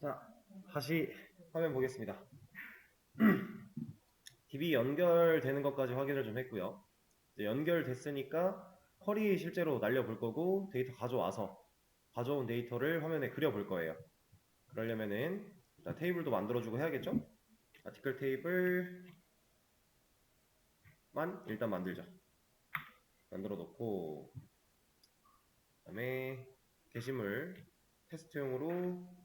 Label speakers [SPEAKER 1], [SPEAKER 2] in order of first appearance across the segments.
[SPEAKER 1] 자, 다시 화면 보겠습니다. DB 연결되는 것까지 확인을 좀 했고요. 이제 연결됐으니까 쿼리 실제로 날려볼 거고 데이터 가져온 데이터를 화면에 그려볼 거예요. 그러려면은 일단 테이블도 만들어주고 해야겠죠? 아티클 테이블만 일단 만들자. 만들어 놓고 그 다음에 게시물 테스트용으로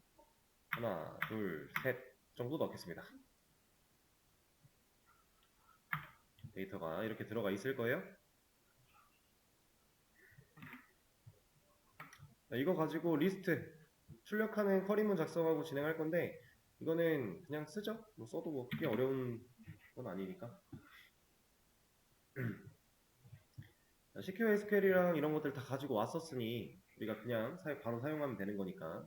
[SPEAKER 1] 하나, 둘, 셋 정도 넣겠습니다. 데이터가 이렇게 들어가 있을 거예요. 이거 가지고 리스트 출력하는 쿼리문 작성하고 진행할 건데 이거는 그냥 쓰죠. 뭐 써도 뭐 크게 어려운 건 아니니까. CQ SQL이랑 이런 것들 다 가지고 왔었으니 우리가 그냥 바로 사용하면 되는 거니까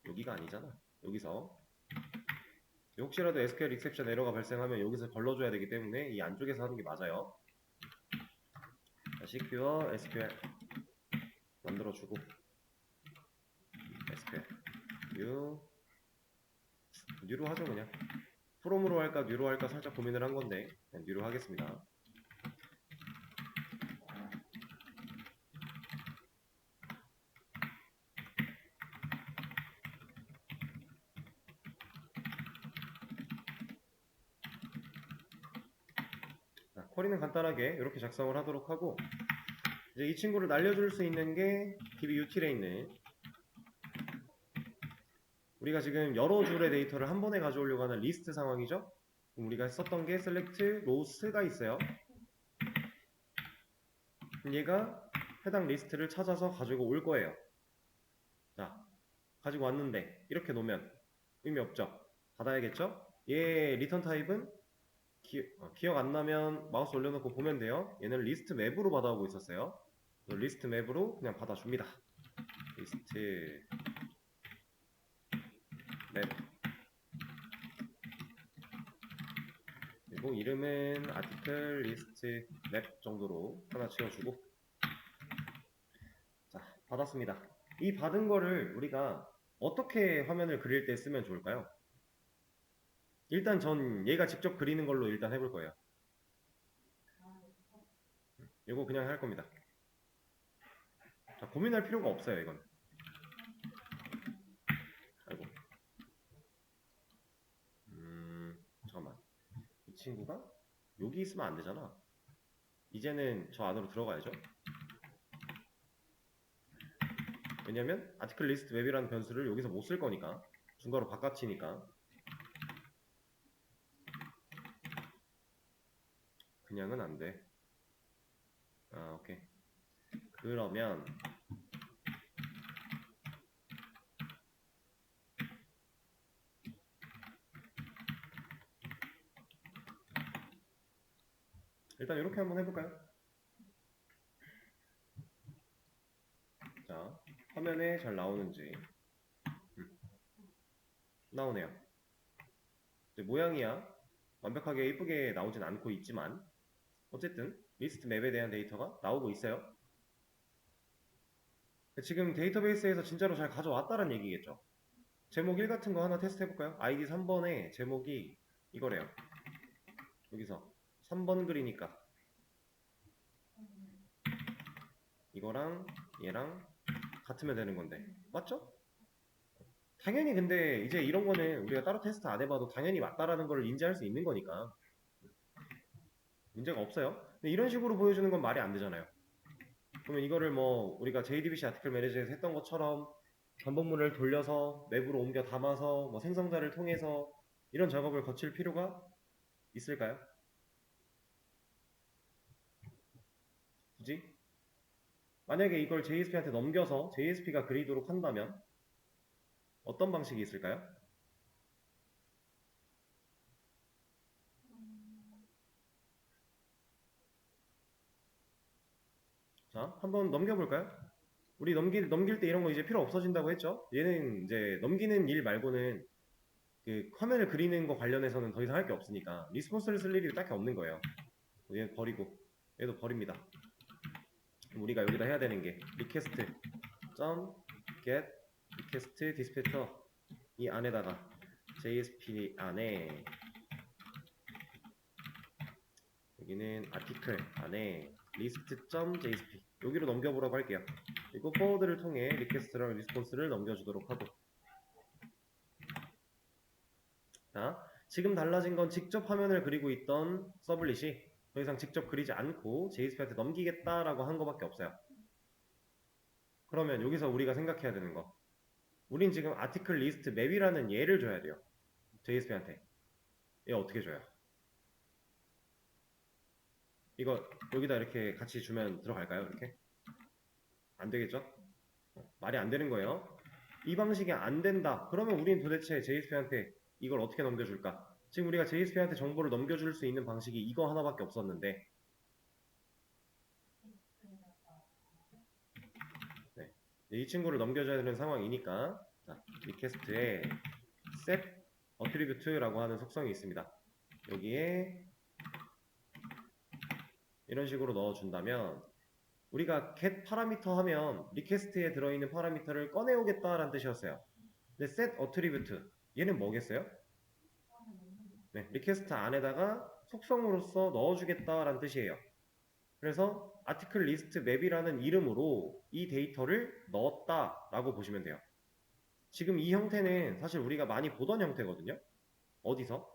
[SPEAKER 1] 여기가 아니잖아. 여기서 혹시라도 SQL exception 에러가 발생하면 여기서 걸러줘야 되기 때문에 이 안쪽에서 하는 게 맞아요. CQ와 SQL 만들어주고 SQL 뉴로 하죠. 그냥 프롬으로 할까 뉴로 할까 살짝 고민을 한 건데 그냥 뉴로 하겠습니다. 자, 쿼리는 간단하게 이렇게 작성을 하도록 하고 이제 이 친구를 날려줄 수 있는 게 DBUtil에 있는 우리가 지금 여러 줄의 데이터를 한 번에 가져오려고 하는 리스트 상황이죠. 그럼 우리가 썼던 게 select rows가 있어요. 그럼 얘가 해당 리스트를 찾아서 가지고 올 거예요. 자, 가지고 왔는데 이렇게 놓으면 의미 없죠. 닫아야겠죠. 얘 리턴 타입은 기억 안 나면 마우스 올려놓고 보면 돼요. 얘는 리스트 맵으로 받아오고 있었어요. 리스트 맵으로 그냥 받아줍니다. 리스트 맵 그리고 이름은 article list map 정도로 하나 지어주고 자, 받았습니다. 이 받은 거를 우리가 어떻게 화면을 그릴 때 쓰면 좋을까요? 일단 전 얘가 직접 그리는 걸로 일단 해볼 거예요. 이거 그냥 할 겁니다. 자, 고민할 필요가 없어요, 이건. 아이고. 잠깐만. 이 친구가 여기 있으면 안 되잖아. 이제는 저 안으로 들어가야죠. 왜냐면 article list web이라는 변수를 여기서 못 쓸 거니까. 중괄호 바깥이니까. 그냥은 안 돼. 아, 오케이. 그러면 일단 이렇게 한번 해볼까요? 자, 화면에 잘 나오는지 나오네요. 모양이야 완벽하게 이쁘게 나오진 않고 있지만 어쨌든 리스트 맵에 대한 데이터가 나오고 있어요. 지금 데이터베이스에서 진짜로 잘 가져왔다는 얘기겠죠. 제목 1 같은 거 하나 테스트 해볼까요? ID 3번에 제목이 이거래요. 여기서 3번 글이니까 이거랑 얘랑 같으면 되는 건데 맞죠? 당연히 근데 이제 이런 거는 우리가 따로 테스트 안 해봐도 당연히 맞다라는 걸 인지할 수 있는 거니까 문제가 없어요. 근데 이런 식으로 보여주는 건 말이 안 되잖아요. 그러면 이거를 뭐 우리가 JDBC 아티클 매니저에서 했던 것처럼 반복문을 돌려서 맵으로 옮겨 담아서 뭐 생성자를 통해서 이런 작업을 거칠 필요가 있을까요? 굳이? 만약에 이걸 JSP한테 넘겨서 JSP가 그리도록 한다면 어떤 방식이 있을까요? 자, 한번 넘겨볼까요? 우리 넘길 때 이런 거 이제 필요 없어진다고 했죠? 얘는 이제 넘기는 일 말고는 그 화면을 그리는 거 관련해서는 더 이상 할 게 없으니까 리스폰스를 쓸 일이 딱히 없는 거예요. 얘 버리고 얘도 버립니다. 그럼 우리가 여기다 해야 되는 게 request get request dispatcher 이 안에다가 JSP 안에 여기는 아티클 안에 list.jsp 여기로 넘겨보라고 할게요. 그리고 forward를 통해 리퀘스트랑 리스폰스를 넘겨주도록 하고. 자, 지금 달라진 건 직접 화면을 그리고 있던 서블릿이 더 이상 직접 그리지 않고 JSP한테 넘기겠다라고 한 거밖에 없어요. 그러면 여기서 우리가 생각해야 되는 거, 우린 지금 아티클 리스트 맵이라는 예를 줘야 돼요. JSP한테. 얘 어떻게 줘요? 이거 여기다 이렇게 같이 주면 들어갈까요? 이렇게? 안 되겠죠? 말이 안 되는 거예요. 이 방식이 안 된다. 그러면 우린 도대체 JSP한테 이걸 어떻게 넘겨줄까? 지금 우리가 JSP한테 정보를 넘겨줄 수 있는 방식이 이거 하나밖에 없었는데, 네. 이 친구를 넘겨줘야 되는 상황이니까, 자, 리퀘스트에 set attribute라고 하는 속성이 있습니다. 여기에 이런 식으로 넣어준다면 우리가 get 파라미터 하면 리퀘스트에 들어있는 파라미터를 꺼내오겠다라는 뜻이었어요. 근데 set attribute 얘는 뭐겠어요? 네, 리퀘스트 안에다가 속성으로서 넣어주겠다라는 뜻이에요. 그래서 article list map이라는 이름으로 이 데이터를 넣었다라고 보시면 돼요. 지금 이 형태는 사실 우리가 많이 보던 형태거든요. 어디서?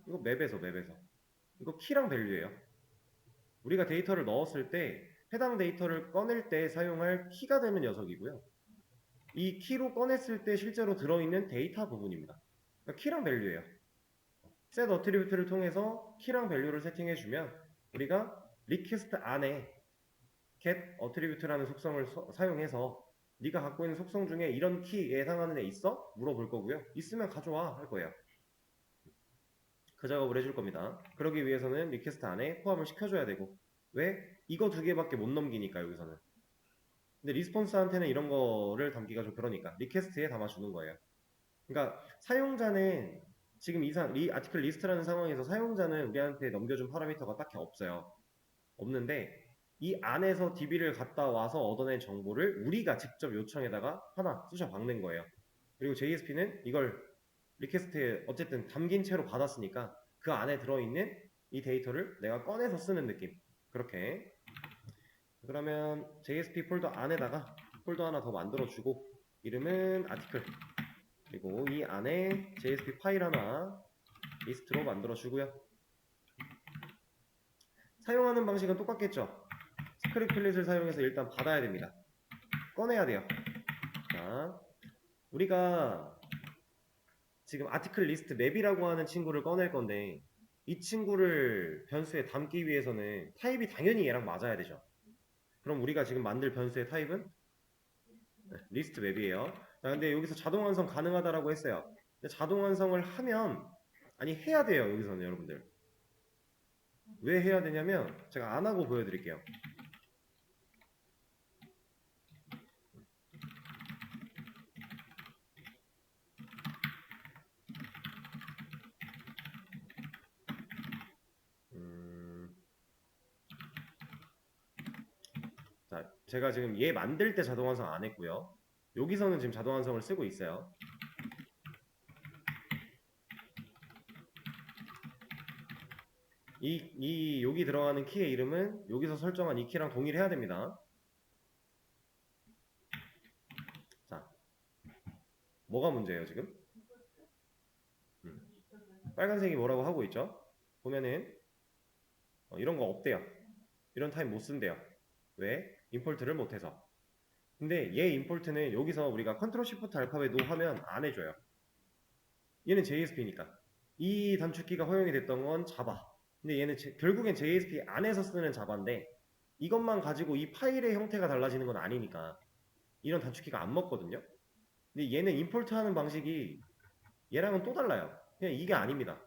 [SPEAKER 1] 이거 맵에서. 이거 키랑 밸류예요. 우리가 데이터를 넣었을 때 해당 데이터를 꺼낼 때 사용할 키가 되는 녀석이고요. 이 키로 꺼냈을 때 실제로 들어있는 데이터 부분입니다. 그러니까 키랑 밸류예요. set attribute를 통해서 키랑 밸류를 세팅해주면 우리가 리퀘스트 안에 get attribute라는 속성을 사용해서 네가 갖고 있는 속성 중에 이런 키 예상하는 애 있어? 물어볼 거고요. 있으면 가져와 할 거예요. 그 작업을 해줄 겁니다. 그러기 위해서는 리퀘스트 안에 포함을 시켜줘야 되고, 왜? 이거 두 개밖에 못 넘기니까 여기서는. 근데 리스폰스한테는 이런 거를 담기가 좀 그러니까 리퀘스트에 담아주는 거예요. 그러니까 사용자는 지금 아티클 리스트라는 상황에서 사용자는 우리한테 넘겨준 파라미터가 딱히 없어요. 없는데 이 안에서 DB를 갔다 와서 얻어낸 정보를 우리가 직접 요청에다가 하나 쑤셔 박는 거예요. 그리고 JSP는 이걸 리퀘스트에 어쨌든 담긴 채로 받았으니까 그 안에 들어있는 이 데이터를 내가 꺼내서 쓰는 느낌. 그렇게. 그러면 JSP 폴더 안에다가 폴더 하나 더 만들어주고 이름은 아티클, 그리고 이 안에 JSP 파일 하나 리스트로 만들어주고요. 사용하는 방식은 똑같겠죠. 스크립트 필릿을 사용해서 일단 받아야 됩니다. 꺼내야 돼요. 자, 우리가 지금 아티클 리스트 맵이라고 하는 친구를 꺼낼 건데 이 친구를 변수에 담기 위해서는 타입이 당연히 얘랑 맞아야 되죠. 그럼 우리가 지금 만들 변수의 타입은 리스트 맵이에요. 자, 근데 여기서 자동 완성 가능하다라고 했어요. 근데 자동 완성을 하면 아니 해야 돼요. 여기서는 여러분들 왜 해야 되냐면 제가 안 하고 보여드릴게요. 자, 제가 지금 얘 만들 때 자동 완성 안 했고요. 여기서는 지금 자동 완성을 쓰고 있어요. 여기 들어가는 키의 이름은 여기서 설정한 이 키랑 동일해야 됩니다. 자, 뭐가 문제예요 지금? 빨간색이 뭐라고 하고 있죠? 보면은 이런 거 없대요. 이런 타입 못 쓴대요. 왜? 임포트를 못해서. 근데 얘 임포트는 여기서 우리가 컨트롤 시프트 알파벳 노 하면 안 해줘요. 얘는 JSP니까. 이 단축키가 허용이 됐던 건 자바. 근데 얘는 결국엔 JSP 안에서 쓰는 자바인데 이것만 가지고 이 파일의 형태가 달라지는 건 아니니까 이런 단축키가 안 먹거든요. 근데 얘는 임포트 하는 방식이 얘랑은 또 달라요. 그냥 이게 아닙니다.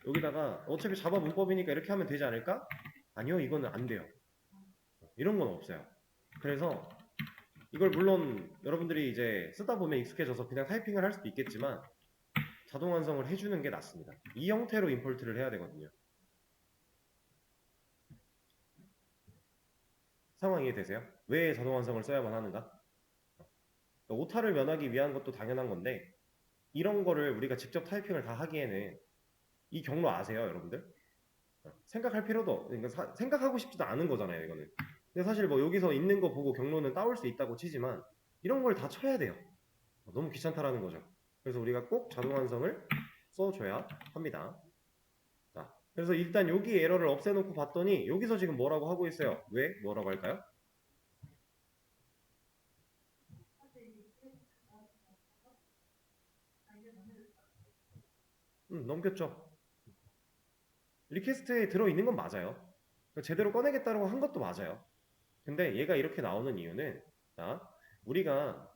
[SPEAKER 1] 여기다가 어차피 자바 문법이니까 이렇게 하면 되지 않을까? 아니요, 이거는 안 돼요. 이런 건 없어요. 그래서 이걸 물론 여러분들이 이제 쓰다 보면 익숙해져서 그냥 타이핑을 할 수도 있겠지만 자동 완성을 해주는 게 낫습니다. 이 형태로 임포트를 해야 되거든요. 상황 이해되세요? 왜 자동 완성을 써야만 하는가? 오타를 면하기 위한 것도 당연한 건데 이런 거를 우리가 직접 타이핑을 다 하기에는 이 경로 아세요, 여러분들? 생각할 필요도 그러니까 생각하고 싶지도 않은 거잖아요, 이거는. 근데 사실 뭐 여기서 있는 거 보고 경로는 따올 수 있다고 치지만 이런 걸 다 쳐야 돼요. 너무 귀찮다라는 거죠. 그래서 우리가 꼭 자동 완성을 써줘야 합니다. 자, 그래서 일단 여기 에러를 없애놓고 봤더니 여기서 지금 뭐라고 하고 있어요? 왜? 뭐라고 할까요? 넘겼죠. 리퀘스트에 들어있는 건 맞아요. 제대로 꺼내겠다고 한 것도 맞아요. 근데 얘가 이렇게 나오는 이유는 자, 우리가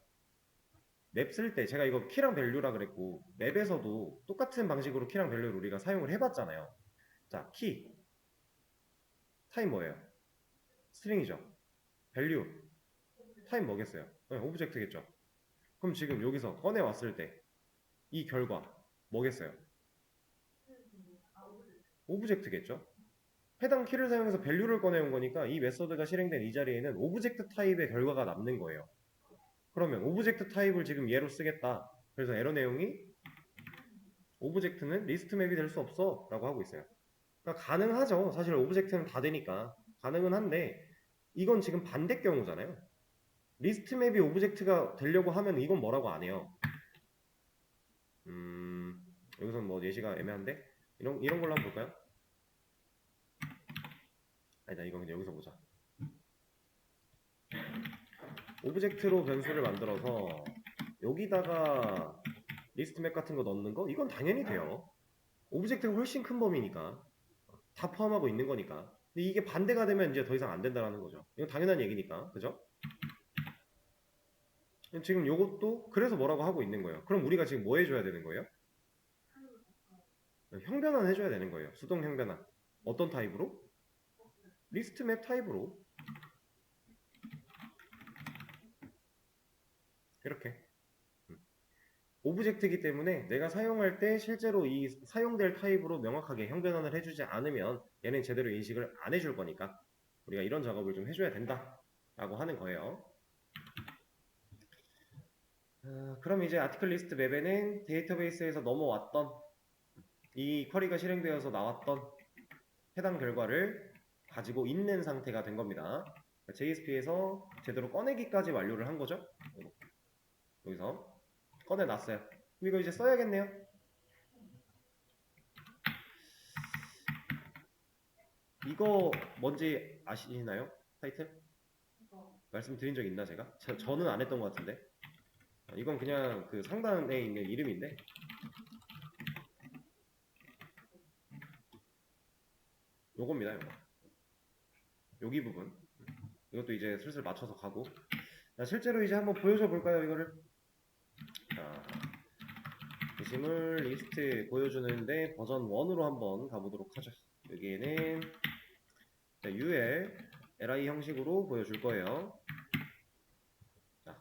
[SPEAKER 1] 맵 쓸 때 제가 이거 키랑 밸류라 그랬고 맵에서도 똑같은 방식으로 키랑 밸류를 우리가 사용을 해봤잖아요. 자, 키, 타임 뭐예요? 스트링이죠. 밸류, 타임 뭐겠어요? 네, 오브젝트겠죠. 그럼 지금 여기서 꺼내왔을 때 이 결과 뭐겠어요? 오브젝트겠죠. 해당 키를 사용해서 밸류를 꺼내온 거니까 이 메서드가 실행된 이 자리에는 오브젝트 타입의 결과가 남는 거예요. 그러면 오브젝트 타입을 지금 얘로 쓰겠다. 그래서 에러 내용이 오브젝트는 리스트 맵이 될 수 없어 라고 하고 있어요. 그러니까 가능하죠. 사실 오브젝트는 다 되니까 가능은 한데 이건 지금 반대 경우잖아요. 리스트 맵이 오브젝트가 되려고 하면 이건 뭐라고 안 해요. 여기서는 뭐 예시가 애매한데 이런 걸로 한번 볼까요? 아니다, 이거 그냥 여기서 보자. 오브젝트로 변수를 만들어서 여기다가 리스트 맵 같은 거 넣는 거? 이건 당연히 돼요. 오브젝트가 훨씬 큰 범위니까 다 포함하고 있는 거니까. 근데 이게 반대가 되면 이제 더 이상 안 된다는 거죠. 이건 당연한 얘기니까, 그죠? 지금 요것도 그래서 뭐라고 하고 있는 거예요. 그럼 우리가 지금 뭐 해줘야 되는 거예요? 형변환 해줘야 되는 거예요. 수동 형변환. 어떤 타입으로? 리스트 맵 타입으로. 이렇게. 오브젝트이기 때문에 내가 사용할 때 실제로 이 사용될 타입으로 명확하게 형변환을 해주지 않으면 얘는 제대로 인식을 안 해줄 거니까 우리가 이런 작업을 좀 해줘야 된다 라고 하는 거예요. 그럼 이제 아티클 리스트 맵에는 데이터베이스에서 넘어왔던 이 쿼리가 실행되어서 나왔던 해당 결과를 가지고 있는 상태가 된 겁니다. JSP에서 제대로 꺼내기까지 완료를 한 거죠. 여기서 꺼내놨어요. 그럼 이거 이제 써야겠네요. 이거 뭔지 아시나요? 타이틀? 말씀드린 적 있나 제가? 저는 안 했던 것 같은데. 이건 그냥 그 상단에 있는 이름인데 요겁니다. 요거. 여기 부분. 이것도 이제 슬슬 맞춰서 가고. 자, 실제로 이제 한번 보여줘 볼까요, 이거를? 자, 게시물 리스트 보여주는데 버전 1으로 한번 가보도록 하죠. 여기에는 UL, li 형식으로 보여줄 거예요. 자,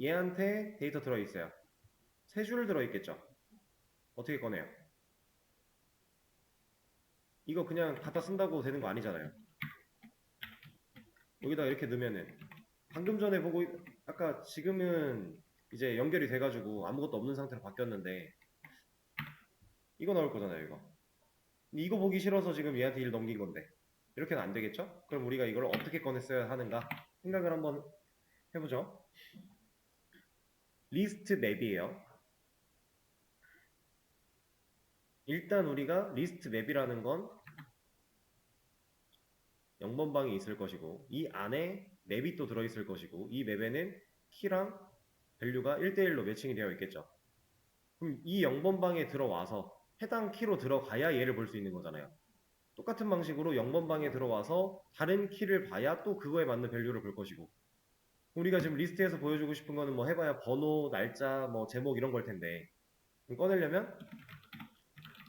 [SPEAKER 1] 얘한테 데이터 들어있어요. 세 줄 들어있겠죠? 어떻게 꺼내요? 이거 그냥 갖다 쓴다고 되는 거 아니잖아요. 여기다 이렇게 넣으면은 방금 전에 보고 아까 지금은 이제 연결이 돼가지고 아무것도 없는 상태로 바뀌었는데 이거 나올 거잖아요. 이거 보기 싫어서 지금 얘한테 일 넘긴 건데 이렇게는 안 되겠죠? 그럼 우리가 이걸 어떻게 꺼냈어야 하는가 생각을 한번 해보죠. 리스트 맵이에요. 일단 우리가 리스트 맵이라는 건 0번방이 있을 것이고 이 안에 맵이 또 들어있을 것이고 이 맵에는 키랑 밸류가 1대1로 매칭이 되어 있겠죠. 그럼 이 0번방에 들어와서 해당 키로 들어가야 얘를 볼 수 있는 거잖아요. 똑같은 방식으로 0번방에 들어와서 다른 키를 봐야 또 그거에 맞는 밸류를 볼 것이고 우리가 지금 리스트에서 보여주고 싶은 거는 뭐 해봐야 번호, 날짜, 뭐 제목 이런 걸 텐데 꺼내려면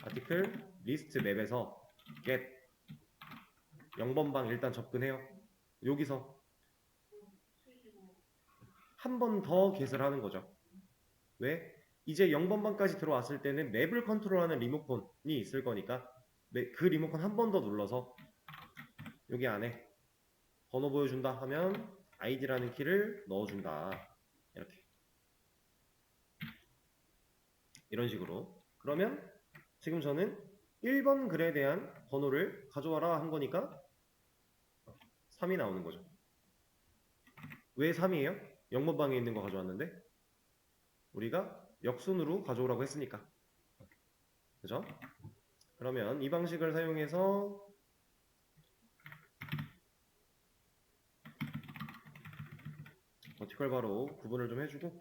[SPEAKER 1] 아티클 리스트 맵에서 get 0번방 일단 접근해요. 여기서 한 번 더 get을 하는 거죠. 왜? 이제 0번방까지 들어왔을 때는 맵을 컨트롤하는 리모컨이 있을 거니까 그 리모컨 한 번 더 눌러서 여기 안에 번호 보여준다 하면 id라는 키를 넣어준다. 이렇게. 이런 식으로. 그러면 지금 저는 1번 글에 대한 번호를 가져와라 한 거니까 3이 나오는 거죠. 왜 3이에요? 0번 방에 있는 거 가져왔는데 우리가 역순으로 가져오라고 했으니까. 그죠? 그러면 이 방식을 사용해서 버티컬 바로 구분을 좀 해주고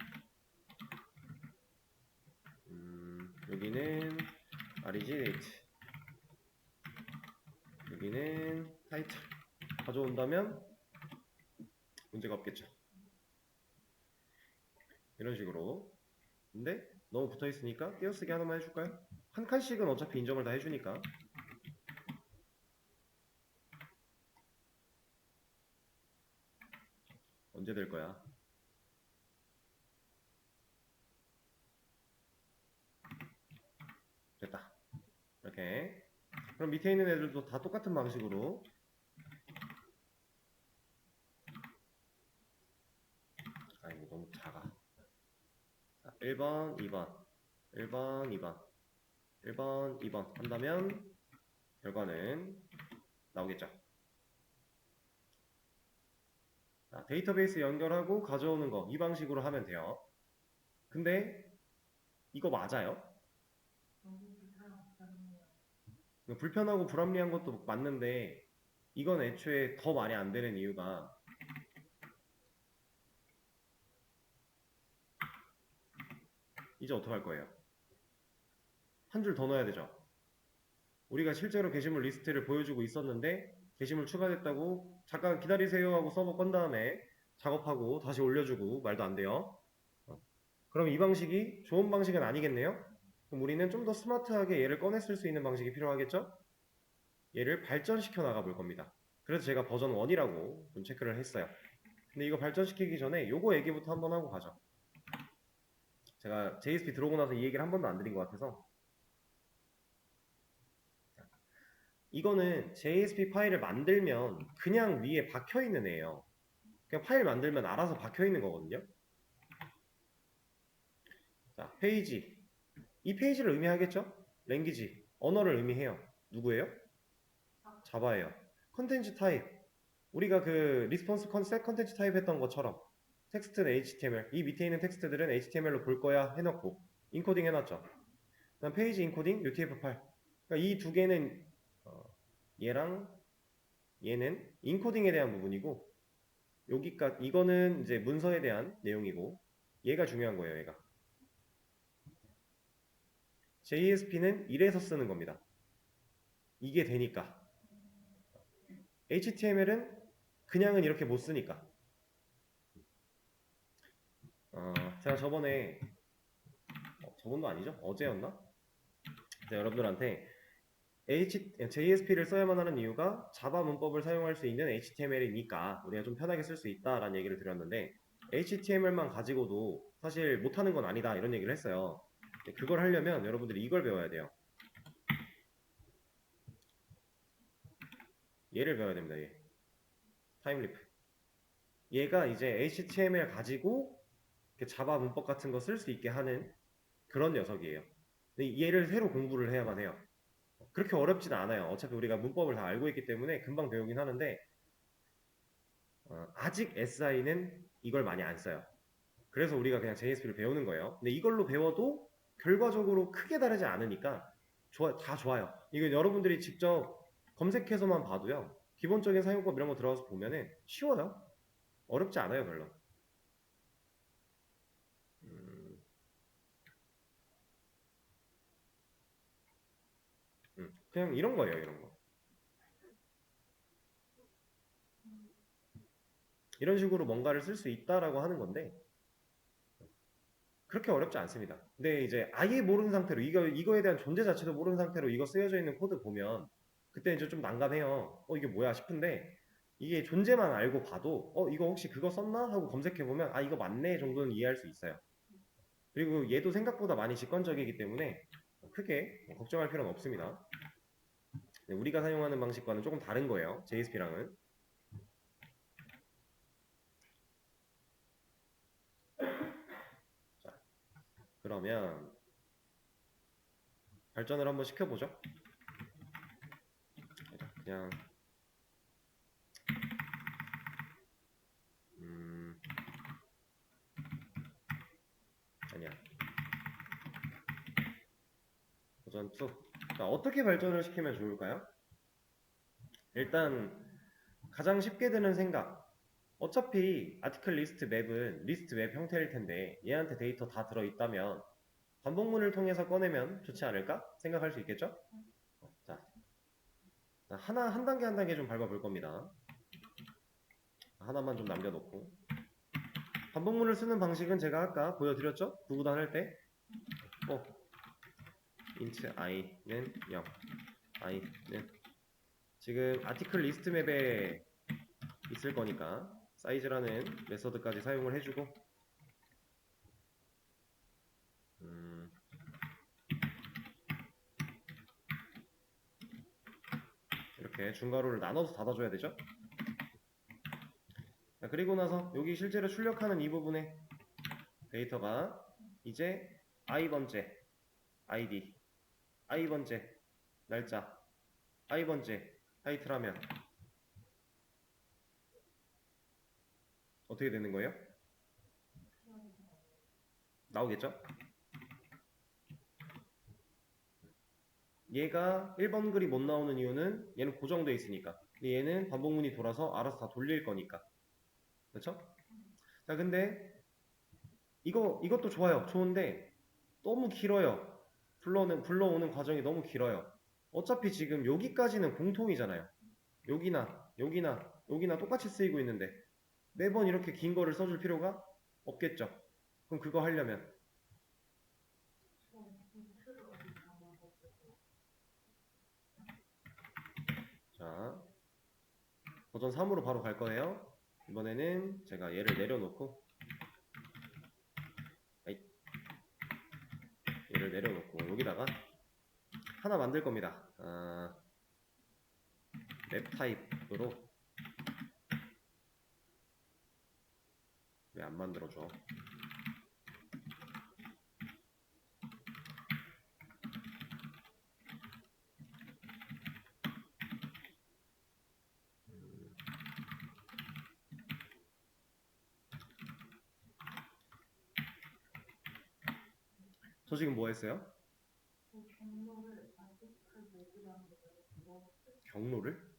[SPEAKER 1] 여기는 origin 여기는 타이틀 가져온다면 문제가 없겠죠. 이런 식으로. 근데 너무 붙어있으니까 띄어쓰기 하나만 해줄까요? 한 칸씩은 어차피 인정을 다 해주니까. 언제 될 거야? 됐다. 이렇게. 그럼 밑에 있는 애들도 다 똑같은 방식으로 이거 너무 작아. 자, 1번, 2번 1번, 2번 1번, 2번 한다면 결과는 나오겠죠. 자, 데이터베이스 연결하고 가져오는 거 이 방식으로 하면 돼요. 근데 이거 맞아요? 불편하고 불합리한 것도 맞는데 이건 애초에 더 말이 안 되는 이유가 이제 어떡할 거예요? 한 줄 더 넣어야 되죠. 우리가 실제로 게시물 리스트를 보여주고 있었는데 게시물 추가됐다고 잠깐 기다리세요 하고 서버 건 다음에 작업하고 다시 올려주고 말도 안 돼요. 그럼 이 방식이 좋은 방식은 아니겠네요? 그럼 우리는 좀 더 스마트하게 얘를 꺼냈을 수 있는 방식이 필요하겠죠? 얘를 발전시켜 나가 볼 겁니다. 그래서 제가 버전 1이라고 좀 체크를 했어요. 근데 이거 발전시키기 전에 요거 얘기부터 한번 하고 가죠. 제가 JSP 들어오고 나서 이 얘기를 한 번도 안 드린 것 같아서 이거는 JSP 파일을 만들면 그냥 위에 박혀있는 애예요. 그냥 파일 만들면 알아서 박혀있는 거거든요. 자, 페이지. 이 페이지를 의미하겠죠? 랭귀지, 언어를 의미해요. 누구예요? 자바예요. 컨텐츠 타입. 우리가 그 리스폰스 컨셉 컨텐츠 타입 했던 것처럼 텍스트는 HTML. 이 밑에 있는 텍스트들은 HTML로 볼 거야 해놓고 인코딩 해놨죠. 그다음 페이지 인코딩 UTF-8. 그러니까 이 두 개는 얘랑 얘는 인코딩에 대한 부분이고 여기까지 이거는 이제 문서에 대한 내용이고 얘가 중요한 거예요. 얘가 JSP는 이래서 쓰는 겁니다. 이게 되니까 HTML은 그냥은 이렇게 못 쓰니까 제가 저번에 저번도 아니죠? 어제였나? 제가 여러분들한테 JSP를 써야만 하는 이유가 자바 문법을 사용할 수 있는 HTML이니까 우리가 좀 편하게 쓸 수 있다라는 얘기를 드렸는데 HTML만 가지고도 사실 못하는 건 아니다 이런 얘기를 했어요. 그걸 하려면 여러분들이 이걸 배워야 돼요. 얘를 배워야 됩니다. 얘 타임리프. 얘가 이제 HTML 가지고 자바 문법 같은 거 쓸 수 있게 하는 그런 녀석이에요. 근데 얘를 새로 공부를 해야만 해요. 그렇게 어렵지는 않아요. 어차피 우리가 문법을 다 알고 있기 때문에 금방 배우긴 하는데 아직 SI는 이걸 많이 안 써요. 그래서 우리가 그냥 JSP를 배우는 거예요. 근데 이걸로 배워도 결과적으로 크게 다르지 않으니까 다 좋아요. 이거 여러분들이 직접 검색해서만 봐도요. 기본적인 사용법 이런 거 들어가서 보면은 쉬워요. 어렵지 않아요, 별로. 그냥 이런 거예요, 이런 거. 이런 식으로 뭔가를 쓸 수 있다라고 하는 건데 그렇게 어렵지 않습니다. 근데 이제 아예 모르는 상태로 이거에 대한 존재 자체도 모르는 상태로 이거 쓰여져 있는 코드 보면 그때 이제 좀 난감해요. 이게 뭐야 싶은데 이게 존재만 알고 봐도 이거 혹시 그거 썼나 하고 검색해 보면 아 이거 맞네 정도는 이해할 수 있어요. 그리고 얘도 생각보다 많이 직관적이기 때문에 크게 걱정할 필요는 없습니다. 우리가 사용하는 방식과는 조금 다른 거예요. JSP랑은. 그러면 발전을 한번 시켜보죠. 그냥 아니야. 버전 2. 자, 어떻게 발전을 시키면 좋을까요? 일단 가장 쉽게 드는 생각. 어차피 아티클 리스트 맵은 리스트 맵 형태일 텐데 얘한테 데이터 다 들어있다면 반복문을 통해서 꺼내면 좋지 않을까 생각할 수 있겠죠? 자, 한 단계 한 단계 좀 밟아볼 겁니다. 하나만 좀 남겨놓고 반복문을 쓰는 방식은 제가 아까 보여드렸죠? 구구단 할 때 int i는 0 i는 지금 아티클 리스트 맵에 있을 거니까 사이즈라는 메서드까지 사용을 해주고 이렇게 중괄호를 나눠서 닫아줘야 되죠. 자, 그리고 나서 여기 실제로 출력하는 이 부분에 데이터가 이제 i번째 id i번째 날짜 i번째 타이틀하면 어떻게 되는 거예요? 나오겠죠? 얘가 1번 글이 못 나오는 이유는 얘는 고정되어 있으니까 얘는 반복문이 돌아서 알아서 다 돌릴 거니까 그렇죠? 자 근데 이것도 좋아요. 좋은데 너무 길어요. 불러오는 과정이 너무 길어요. 어차피 지금 여기까지는 공통이잖아요. 여기나 똑같이 쓰이고 있는데 매번 이렇게 긴 거를 써줄 필요가 없겠죠. 그럼 그거 하려면 자 버전 3으로 바로 갈 거예요. 이번에는 제가 얘를 내려놓고 얘를 내려놓고 여기다가 하나 만들 겁니다. 맵 타입으로 왜 안 만들어줘? 저 지금 뭐 했어요? 경로를?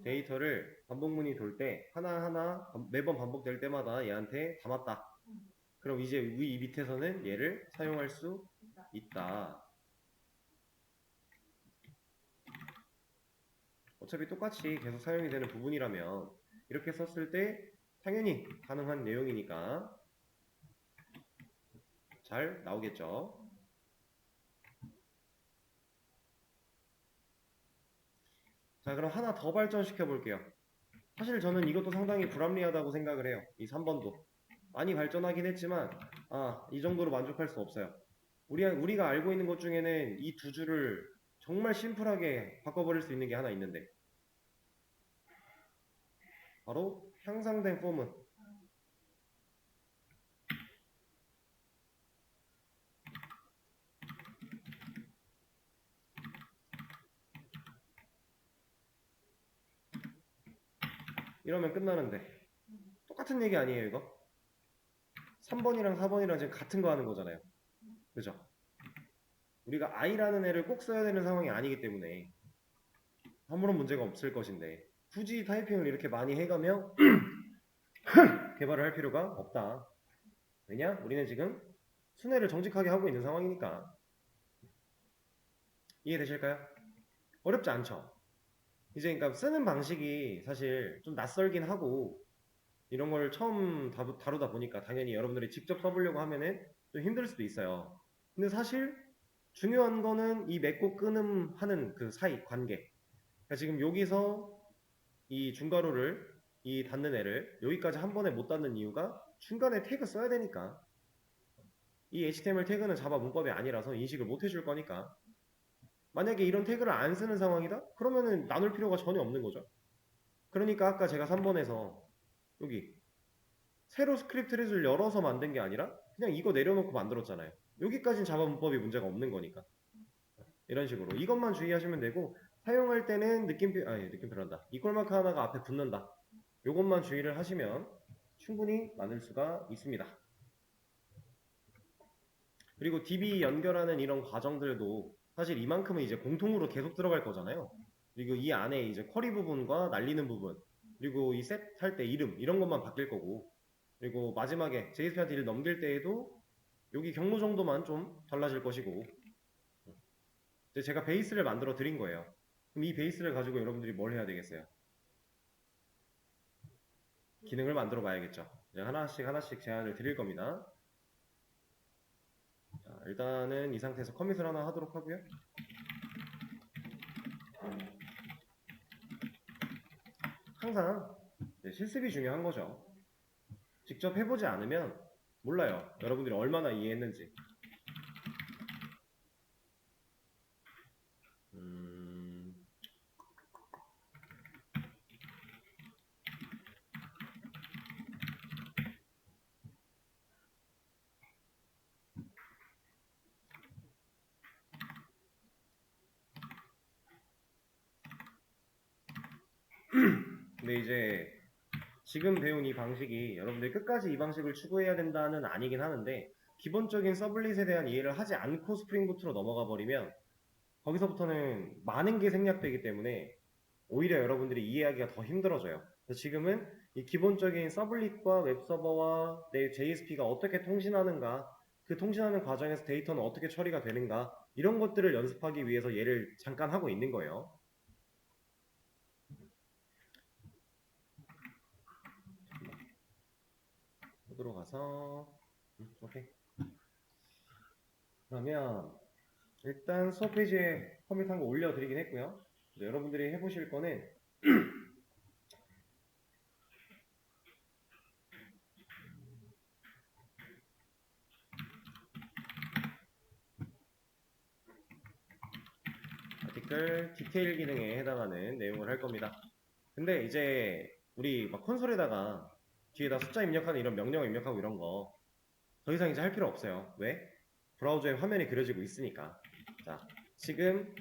[SPEAKER 1] 데이터를 반복문이 돌 때 하나하나 매번 반복될 때마다 얘한테 담았다. 그럼 이제 위 밑에서는 얘를 사용할 수 있다. 어차피 똑같이 계속 사용이 되는 부분이라면 이렇게 썼을 때 당연히 가능한 내용이니까 잘 나오겠죠. 자, 그럼 하나 더 발전시켜 볼게요. 사실 저는 이것도 상당히 불합리하다고 생각을 해요. 이 3번도 많이 발전하긴 했지만 이 정도로 만족할 수 없어요. 우리가 알고 있는 것 중에는 이 두 줄을 정말 심플하게 바꿔버릴 수 있는 게 하나 있는데 바로 향상된 폼은 이러면 끝나는데 똑같은 얘기 아니에요 이거? 3번이랑 4번이랑 지금 같은 거 하는 거잖아요. 그죠? 우리가 i라는 애를 꼭 써야 되는 상황이 아니기 때문에 아무런 문제가 없을 것인데 굳이 타이핑을 이렇게 많이 해가며 개발을 할 필요가 없다. 왜냐? 우리는 지금 순회를 정직하게 하고 있는 상황이니까. 이해되실까요? 어렵지 않죠? 이제 그러니까 쓰는 방식이 사실 좀 낯설긴 하고 이런 걸 처음 다루다 보니까 당연히 여러분들이 직접 써보려고 하면은 좀 힘들 수도 있어요. 근데 사실 중요한 거는 이 맺고 끊음 하는 그 사이 관계. 그러니까 지금 여기서 이 중괄호를 이 닫는 애를 여기까지 한 번에 못 닫는 이유가 중간에 태그 써야 되니까. 이 HTML 태그는 자바 문법이 아니라서 인식을 못 해줄 거니까. 만약에 이런 태그를 안 쓰는 상황이다? 그러면은 나눌 필요가 전혀 없는 거죠. 그러니까 아까 제가 3번에서 여기 새로 스크립트 트릿을 열어서 만든 게 아니라 그냥 이거 내려놓고 만들었잖아요. 여기까지는 자바 문법이 문제가 없는 거니까. 이런 식으로 이것만 주의하시면 되고, 사용할 때는 느낌표란다. 이퀄 마크 하나가 앞에 붙는다. 요것만 주의를 하시면 충분히 만들 수가 있습니다. 그리고 DB 연결하는 이런 과정들도 사실 이만큼은 이제 공통으로 계속 들어갈 거잖아요. 그리고 이 안에 이제 쿼리 부분과 날리는 부분, 그리고 이 셋 할 때 이름 이런 것만 바뀔 거고, 그리고 마지막에 JSP한테 를 넘길 때에도 여기 경로 정도만 좀 달라질 것이고, 이제 제가 베이스를 만들어 드린 거예요. 그럼 이 베이스를 가지고 여러분들이 뭘 해야 되겠어요? 기능을 만들어 봐야겠죠. 이제 하나씩 하나씩 제안을 드릴 겁니다. 자, 일단은 이 상태에서 커밋을 하나 하도록 하고요. 항상 실습이 중요한 거죠. 직접 해보지 않으면 몰라요. 여러분들이 얼마나 이해했는지. 근데 이제 지금 배운 이 방식이 여러분들이 끝까지 이 방식을 추구해야 된다는 아니긴 하는데, 기본적인 서블릿에 대한 이해를 하지 않고 스프링부트로 넘어가 버리면 거기서부터는 많은 게 생략되기 때문에 오히려 여러분들이 이해하기가 더 힘들어져요. 그래서 지금은 이 기본적인 서블릿과 웹서버와 내 JSP가 어떻게 통신하는가, 그 통신하는 과정에서 데이터는 어떻게 처리가 되는가, 이런 것들을 연습하기 위해서 얘를 잠깐 하고 있는 거예요. 코드로 가서 오케이. 그러면 일단 수업 페이지에 커밋한 거 올려드리긴 했고요. 여러분들이 해보실 거는 아티클 디테일 기능에 해당하는 내용을 할 겁니다. 근데 이제 우리 막 콘솔에다가 뒤에다 숫자 입력하는 이런 명령 입력하고 이런 거 더 이상 이제 할 필요 없어요. 왜? 브라우저에 화면이 그려지고 있으니까. 자, 지금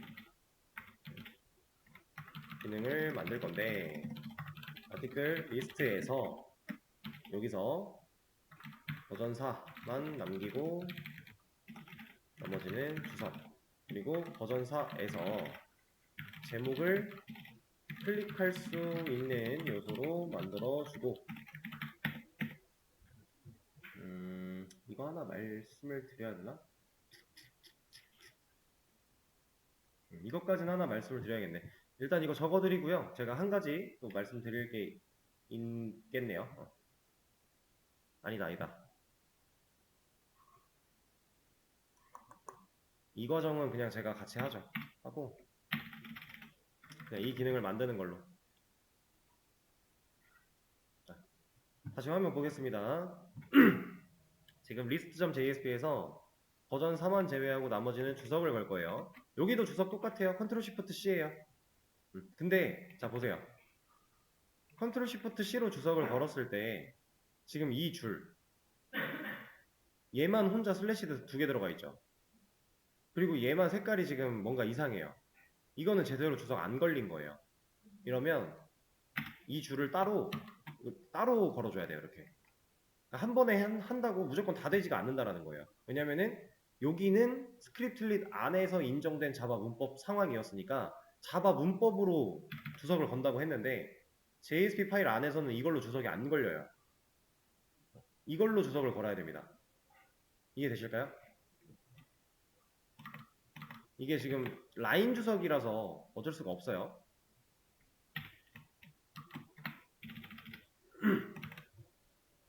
[SPEAKER 1] 기능을 만들 건데 아티클 리스트에서 여기서 버전 4만 남기고 나머지는 주석, 그리고 버전 4에서 제목을 클릭할 수 있는 요소로 만들어주고, 이거 하나 말씀을 드려야 되나? 이것까지는 하나 말씀을 드려야겠네. 일단 이거 적어드리고요. 제가 한 가지 또 말씀드릴 게 있겠네요. 아니다. 이 과정은 그냥 제가 같이 하고 그냥 이 기능을 만드는 걸로. 자, 다시 화면 보겠습니다. 지금 list.jsp에서 버전 4만 제외하고 나머지는 주석을 걸 거예요. 여기도 주석 똑같아요. 컨트롤 시프트 C예요. 근데 자 보세요. 컨트롤 시프트 C로 주석을 걸었을 때 지금 이 줄 얘만 혼자 슬래시 두 개 들어가 있죠. 그리고 얘만 색깔이 지금 뭔가 이상해요. 이거는 제대로 주석 안 걸린 거예요. 이러면 이 줄을 따로 걸어줘야 돼요. 이렇게 한 번에 한다고 무조건 다 되지가 않는다라는 거예요. 왜냐면은 여기는 스크립틀릿 안에서 인정된 자바 문법 상황이었으니까 자바 문법으로 주석을 건다고 했는데 JSP 파일 안에서는 이걸로 주석이 안 걸려요. 이걸로 주석을 걸어야 됩니다. 이해되실까요? 이게 지금 라인 주석이라서 어쩔 수가 없어요.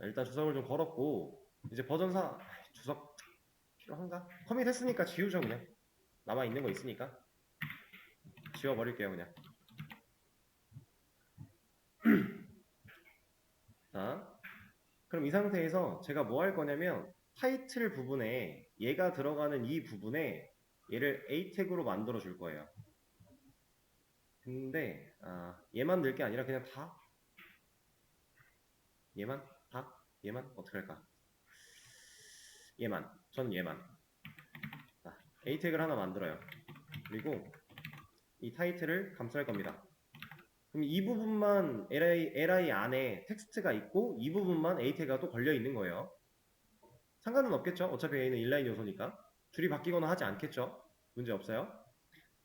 [SPEAKER 1] 일단 주석을 좀 걸었고, 이제 버전 4 주석 필요한가? 커밋 했으니까 지우죠. 그냥 남아있는 거 있으니까 지워버릴게요. 그냥. 자, 그럼 이 상태에서 제가 뭐 할 거냐면 타이틀 부분에 얘가 들어가는 이 부분에 얘를 A 태그로 만들어 줄 거예요. 근데 얘만 넣을 게 아니라 그냥 다 얘만 어떻게 할까? 얘만. 저는 얘만. 자, A 태그를 하나 만들어요. 그리고 이 타이틀을 감쌀 겁니다. 그럼 이 부분만 li 안에 텍스트가 있고 이 부분만 A 태그가 또 걸려 있는 거예요. 상관은 없겠죠? 어차피 A는 인라인 요소니까. 줄이 바뀌거나 하지 않겠죠? 문제 없어요.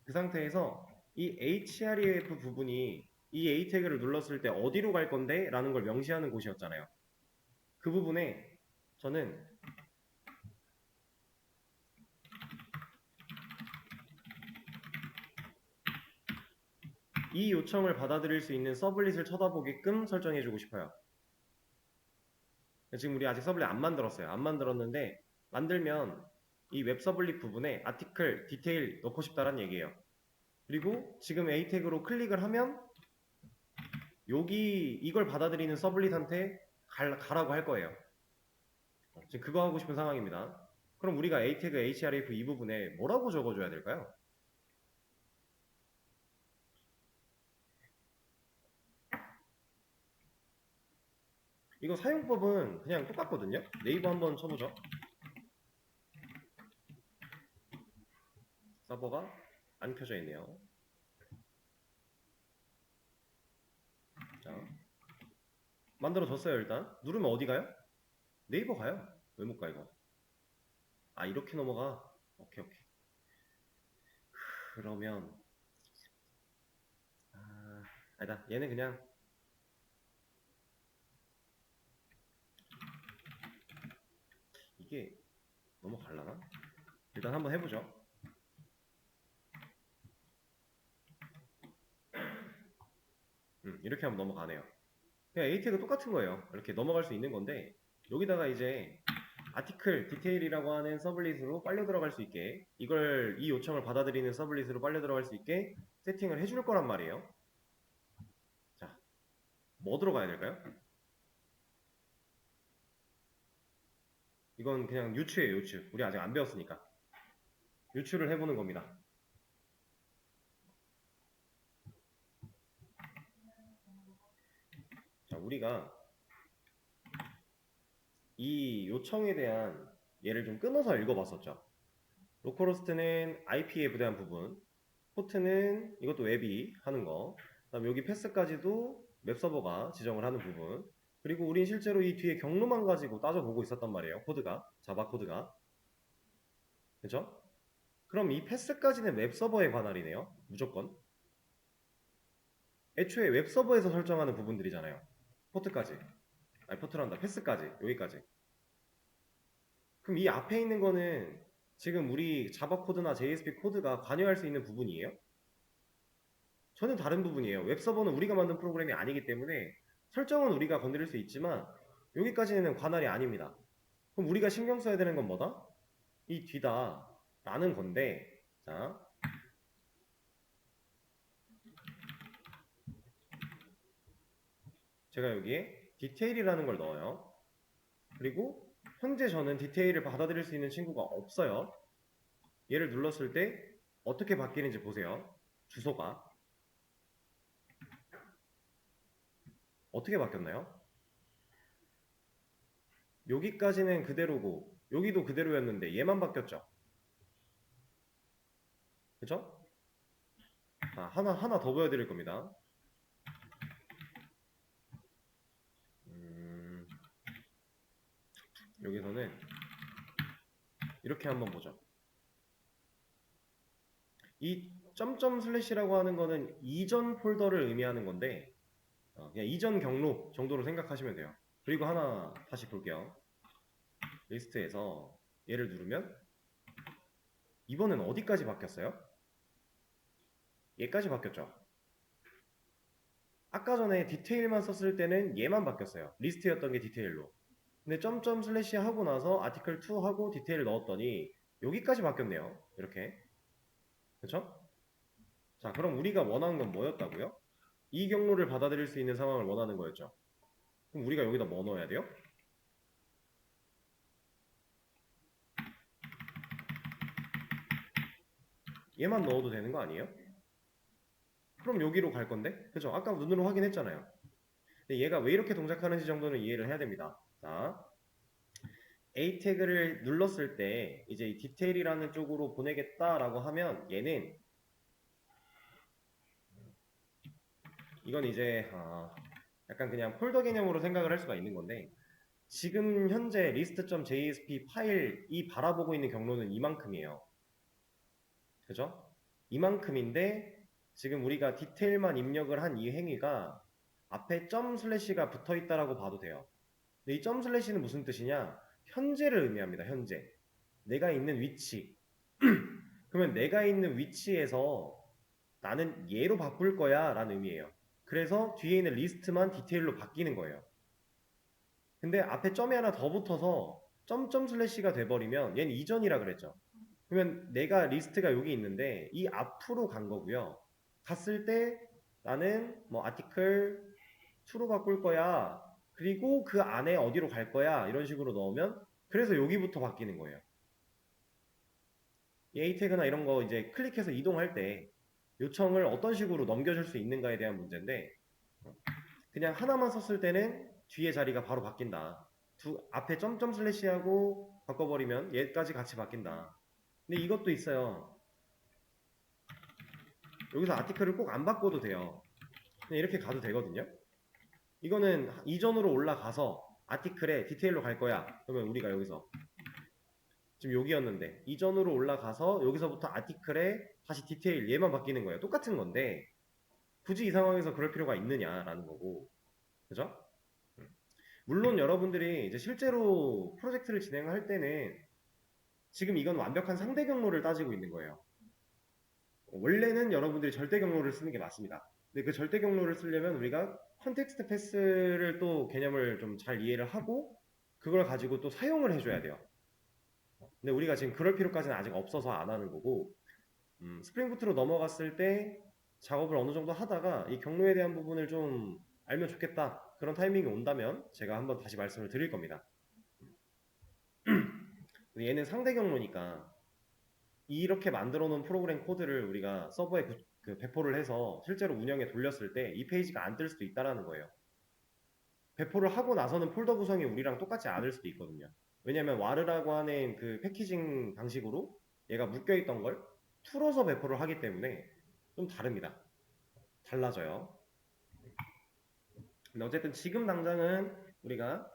[SPEAKER 1] 그 상태에서 이 href 부분이 이 A 태그를 눌렀을 때 어디로 갈 건데? 라는 걸 명시하는 곳이었잖아요. 그 부분에 저는 이 요청을 받아들일 수 있는 서블릿을 쳐다보게끔 설정해주고 싶어요. 지금 우리 아직 서블릿 안 만들었어요. 안 만들었는데 만들면 이 웹 서블릿 부분에 아티클, 디테일 넣고 싶다란 얘기예요. 그리고 지금 A 태그로 클릭을 하면 여기 이걸 받아들이는 서블릿한테 가라고 할 거예요. 지금 그거 하고 싶은 상황입니다. 그럼 우리가 A 태그 href 이 부분에 뭐라고 적어줘야 될까요? 이거 사용법은 그냥 똑같거든요. 네이버 한번 쳐보죠. 서버가 안 켜져 있네요. 자, 만들어졌어요. 일단 누르면 어디 가요? 네이버 가요. 왜 못 가 이거? 아, 이렇게 넘어가. 오케이. 그러면 아니다. 얘는 그냥 이게 넘어갈라나? 일단 한번 해보죠. 이렇게 하면 넘어가네요. 그냥 A 태그 똑같은 거예요. 이렇게 넘어갈 수 있는 건데 여기다가 이제 아티클 디테일이라고 하는 서블릿으로 빨려 들어갈 수 있게 이 요청을 받아들이는 서블릿으로 빨려 들어갈 수 있게 세팅을 해줄 거란 말이에요. 자, 뭐 들어가야 될까요? 이건 그냥 유추예요, 유추. 우리 아직 안 배웠으니까. 유추를 해보는 겁니다. 자, 우리가 이 요청에 대한 예를 좀 끊어서 읽어봤었죠. 로컬호스트는 IP에 부대한 부분, 포트는 이것도 웹이 하는 거, 그다음 여기 패스까지도 웹서버가 지정을 하는 부분, 그리고 우린 실제로 이 뒤에 경로만 가지고 따져보고 있었단 말이에요. 코드가, 자바 코드가. 그죠? 그럼 이 패스까지는 웹서버에 관할이네요. 무조건. 애초에 웹서버에서 설정하는 부분들이잖아요. 포트까지. 아니, 포트란다. 패스까지. 여기까지. 그럼 이 앞에 있는 거는 지금 우리 자바 코드나 JSP 코드가 관여할 수 있는 부분이에요? 전혀 다른 부분이에요. 웹서버는 우리가 만든 프로그램이 아니기 때문에 설정은 우리가 건드릴 수 있지만 여기까지는 관할이 아닙니다. 그럼 우리가 신경 써야 되는 건 뭐다? 이 뒤다 라는 건데, 자, 제가 여기에 디테일이라는 걸 넣어요. 그리고 현재 저는 디테일을 받아들일 수 있는 친구가 없어요. 얘를 눌렀을 때 어떻게 바뀌는지 보세요. 주소가 어떻게 바뀌었나요? 여기까지는 그대로고 여기도 그대로였는데 얘만 바뀌었죠. 그쵸? 자, 하나 더 보여드릴 겁니다. 여기서는 이렇게 한번 보죠. 이 점점 슬래시라고 하는 거는 이전 폴더를 의미하는 건데 그냥 이전 경로 정도로 생각하시면 돼요. 그리고 하나 다시 볼게요. 리스트에서 얘를 누르면 이번엔 어디까지 바뀌었어요? 얘까지 바뀌었죠. 아까 전에 디테일만 썼을 때는 얘만 바뀌었어요. 리스트였던 게 디테일로. 근데 점점 슬래시 하고 나서 아티클 2 하고 디테일 넣었더니 여기까지 바뀌었네요. 이렇게. 그쵸? 자, 그럼 우리가 원하는 건 뭐였다고요? 이 경로를 받아들일 수 있는 상황을 원하는 거였죠. 그럼 우리가 여기다 뭐 넣어야 돼요? 얘만 넣어도 되는 거 아니에요? 그럼 여기로 갈 건데? 그죠? 아까 눈으로 확인했잖아요. 근데 얘가 왜 이렇게 동작하는지 정도는 이해를 해야 됩니다. 자, A 태그를 눌렀을 때 이제 이 디테일이라는 쪽으로 보내겠다라고 하면 얘는 이건 이제 약간 그냥 폴더 개념으로 생각을 할 수가 있는 건데 지금 현재 list.jsp 파일이 바라보고 있는 경로는 이만큼이에요. 그죠? 이만큼인데 지금 우리가 디테일만 입력을 한 이 행위가 앞에 점 슬래시가 붙어 있다라고 봐도 돼요. 근데 이 점 슬래시는 무슨 뜻이냐? 현재를 의미합니다. 현재. 내가 있는 위치. 그러면 내가 있는 위치에서 나는 얘로 바꿀 거야 라는 의미예요. 그래서 뒤에 있는 리스트만 디테일로 바뀌는 거예요. 근데 앞에 점이 하나 더 붙어서 점점 슬래시가 돼버리면 얘는 이전이라 그랬죠. 그러면 내가 리스트가 여기 있는데 이 앞으로 간 거고요. 갔을 때 나는 뭐 아티클 2로 바꿀 거야. 그리고 그 안에 어디로 갈 거야. 이런 식으로 넣으면 그래서 여기부터 바뀌는 거예요. 이 A 태그나 이런 거 이제 클릭해서 이동할 때 요청을 어떤 식으로 넘겨줄 수 있는가에 대한 문제인데 그냥 하나만 썼을 때는 뒤에 자리가 바로 바뀐다. 앞에 점점 슬래시하고 바꿔버리면 얘까지 같이 바뀐다. 근데 이것도 있어요. 여기서 아티클을 꼭 안 바꿔도 돼요. 그냥 이렇게 가도 되거든요. 이거는 이전으로 올라가서 아티클에 디테일로 갈 거야. 그러면 우리가 여기서 지금 여기였는데 이전으로 올라가서 여기서부터 아티클에 다시 디테일 얘만 바뀌는 거예요. 똑같은 건데 굳이 이 상황에서 그럴 필요가 있느냐라는 거고. 그죠? 물론 여러분들이 이제 실제로 프로젝트를 진행할 때는 지금 이건 완벽한 상대 경로를 따지고 있는 거예요. 원래는 여러분들이 절대 경로를 쓰는 게 맞습니다. 근데 그 절대 경로를 쓰려면 우리가 컨텍스트 패스를 또 개념을 좀 잘 이해를 하고 그걸 가지고 또 사용을 해줘야 돼요. 근데 우리가 지금 그럴 필요까지는 아직 없어서 안 하는 거고 스프링 부트로 넘어갔을 때 작업을 어느 정도 하다가 이 경로에 대한 부분을 좀 알면 좋겠다 그런 타이밍이 온다면 제가 한번 다시 말씀을 드릴 겁니다. 얘는 상대 경로니까 이렇게 만들어 놓은 프로그램 코드를 우리가 서버에 배포를 해서 실제로 운영에 돌렸을 때 이 페이지가 안 뜰 수도 있다는 거예요. 배포를 하고 나서는 폴더 구성이 우리랑 똑같지 않을 수도 있거든요. 왜냐면 와르라고 하는 그 패키징 방식으로 얘가 묶여있던 걸 풀어서 배포를 하기 때문에 좀 다릅니다. 달라져요. 근데 어쨌든 지금 당장은 우리가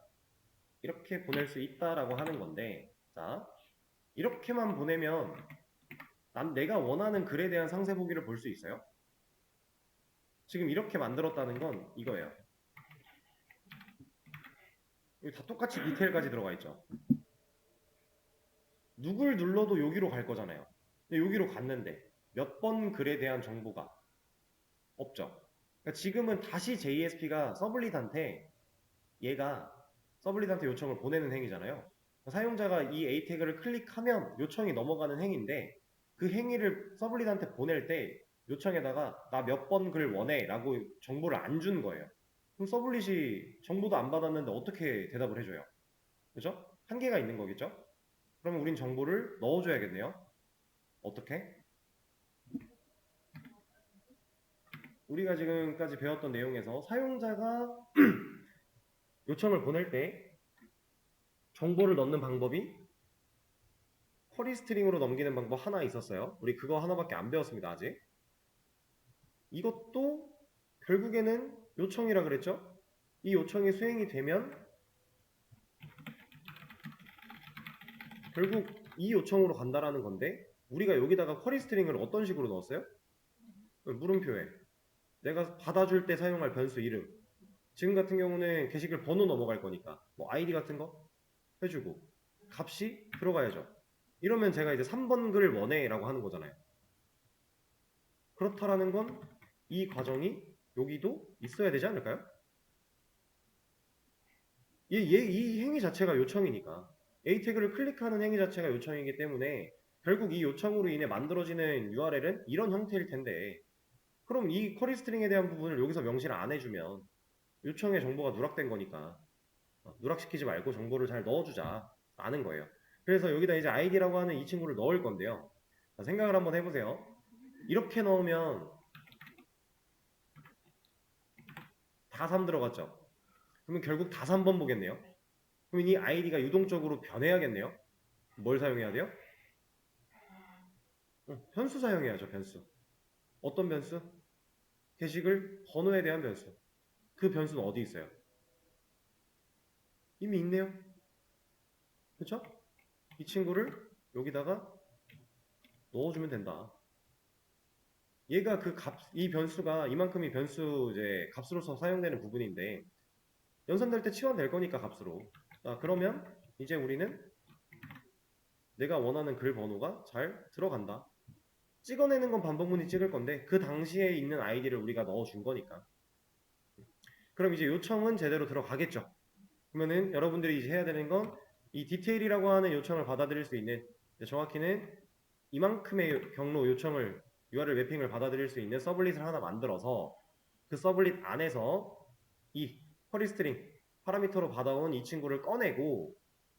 [SPEAKER 1] 이렇게 보낼 수 있다라고 하는 건데 자 이렇게만 보내면 내가 원하는 글에 대한 상세 보기를 볼 수 있어요? 지금 이렇게 만들었다는 건 이거예요. 여기 다 똑같이 디테일까지 들어가 있죠. 누굴 눌러도 여기로 갈 거잖아요. 근데 여기로 갔는데 몇 번 글에 대한 정보가 없죠. 그러니까 지금은 다시 JSP가 얘가 서블릿한테 요청을 보내는 행위잖아요. 사용자가 이 A 태그를 클릭하면 요청이 넘어가는 행위인데 그 행위를 서블릿한테 보낼 때 요청에다가 나 몇 번 글 원해 라고 정보를 안 준 거예요. 그럼 서블릿이 정보도 안 받았는데 어떻게 대답을 해줘요? 그죠? 한계가 있는 거겠죠? 그러면 우린 정보를 넣어줘야겠네요. 어떻게? 우리가 지금까지 배웠던 내용에서 사용자가 요청을 보낼 때 정보를 넣는 방법이 쿼리 스트링으로 넘기는 방법 하나 있었어요. 우리 그거 하나밖에 안 배웠습니다. 아직. 이것도 결국에는 요청이라 그랬죠? 이 요청이 수행이 되면 결국 이 요청으로 간다라는 건데 우리가 여기다가 쿼리 스트링을 어떤 식으로 넣었어요? 물음표에 내가 받아줄 때 사용할 변수 이름 지금 같은 경우는 게시글 번호 넘어갈 거니까 뭐 아이디 같은 거 해주고 값이 들어가야죠. 이러면 제가 이제 3번 글을 원해 라고 하는 거잖아요. 그렇다라는 건 이 과정이 여기도 있어야 되지 않을까요? 이 행위 자체가 요청이니까 A 태그를 클릭하는 행위 자체가 요청이기 때문에 결국 이 요청으로 인해 만들어지는 URL은 이런 형태일 텐데 그럼 이 쿼리 스트링에 대한 부분을 여기서 명시를 안 해주면 요청의 정보가 누락된 거니까 누락시키지 말고 정보를 잘 넣어주자 라는 거예요. 그래서 여기다 이제 id라고 하는 이 친구를 넣을 건데요. 자, 생각을 한번 해보세요. 이렇게 넣으면 다 3 들어갔죠. 그러면 결국 다 3번 보겠네요. 그럼 이 아이디가 유동적으로 변해야겠네요. 뭘 사용해야 돼요? 변수 사용해야죠, 변수. 어떤 변수? 게시글 번호에 대한 변수. 그 변수는 어디 있어요? 이미 있네요. 그렇죠? 이 친구를 여기다가 넣어주면 된다. 얘가 그 이 변수가 이만큼이 변수 이제 값으로서 사용되는 부분인데 연산될 때 치환될 거니까 값으로. 자, 그러면 이제 우리는 내가 원하는 글 번호가 잘 들어간다. 찍어내는 건 반복문이 찍을 건데 그 당시에 있는 아이디를 우리가 넣어준 거니까. 그럼 이제 요청은 제대로 들어가겠죠. 그러면은 여러분들이 이제 해야 되는 건 이 디테일이라고 하는 요청을 받아들일 수 있는, 정확히는 이만큼의 경로 요청을 URL 맵핑을 받아들일 수 있는 서블릿을 하나 만들어서 그 서블릿 안에서 이 쿼리 스트링 파라미터로 받아온 이 친구를 꺼내고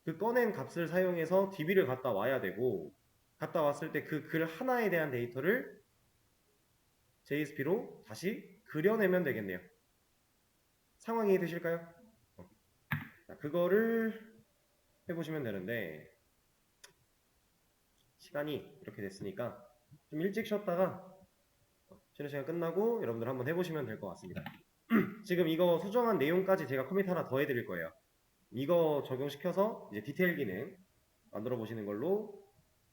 [SPEAKER 1] 그 꺼낸 값을 사용해서 DB를 갖다 와야 되고, 갖다 왔을 때 그 글 하나에 대한 데이터를 JSP로 다시 그려내면 되겠네요. 상황이 되실까요? 자, 그거를 해보시면 되는데 시간이 이렇게 됐으니까 좀 일찍 쉬었다가 쉬는 시간 끝나고 여러분들 한번 해보시면 될 것 같습니다. 지금 이거 수정한 내용까지 제가 커밋 하나 더 해드릴 거예요. 이거 적용시켜서 이제 디테일 기능 만들어 보시는 걸로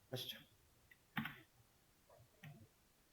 [SPEAKER 1] 하시죠.